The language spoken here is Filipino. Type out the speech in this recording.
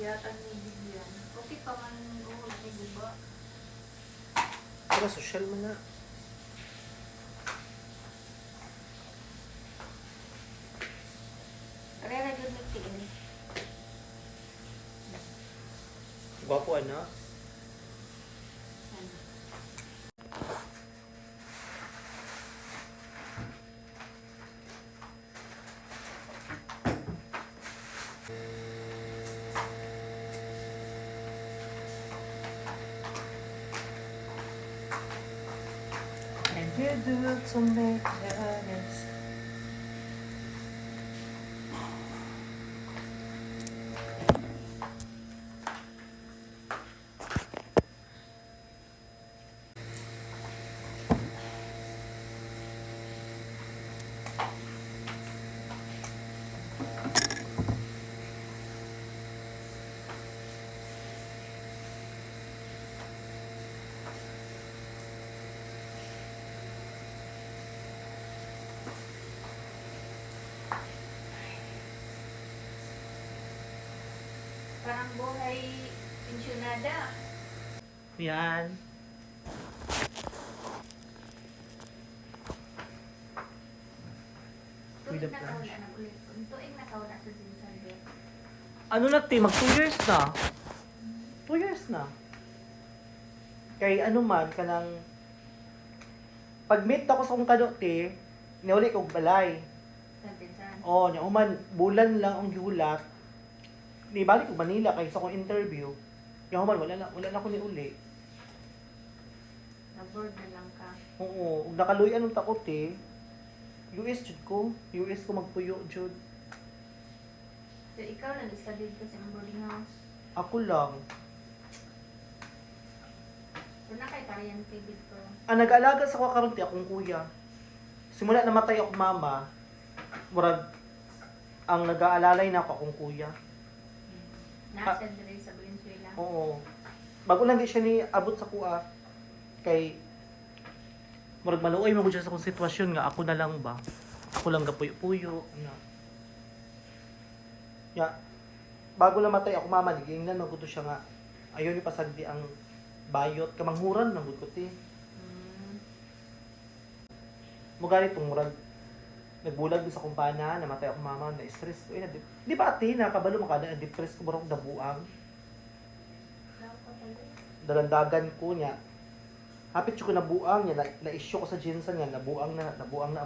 yata ni Vivian. Okay pa man oh, lagi diba? Pero social man na. Kaya na yun nagtiin. Gwapo ano? And you do to make me honest. Parang buhay pensyonada. Yan. With the Tuig na branch. kaula na ulit. Tuig na kaula sa Zinsander. Ano na ti, mag 2 years na. 2 years na. Kay ano man, kanang pag-meet ako sa kong kado ti, niuli kong balay. Sa Zinsan. Oo, niya uman, bulan lang ang gihulat. Ni balik ko Manila kay sa kong interview. Niya uman, wala na ako ni uli. Na-board na lang ka. Oo, ug nakaluyan ng takot eh. US jud ko. US ko magpuyo jud. So, ikaw lang studied ko sa boarding house. Ako lang. So, na kay Tariante dito. Ang nag-aalaga sa ko karon ti akong kuya. Simula namatay akong mama, murag ang nag-aalalay na ako akong kuya. Nasa dire sa Valenzuela. Oo. Bago lang di siya ni abot sa kuha. Kay murag maluoy mo siya sa kong sitwasyon nga ako na lang ba. Ako lang gapuyo-puyo na. Ya. Bago lang matay ako mama, nagingnan maguto siya nga. Ayaw ni pasagdi ang bayot kamanghuran nang gud ko ti. Mo ganit tong murag nagbulag sa kumpana, namatay ako mama, na-stress ko. Di ba ate, nakabalo mo kada, depress ko barong dabuang. Dalandagan ko niya. Hapit ko nabuang niya, na-issue ko sa ginsan niya, nabuang na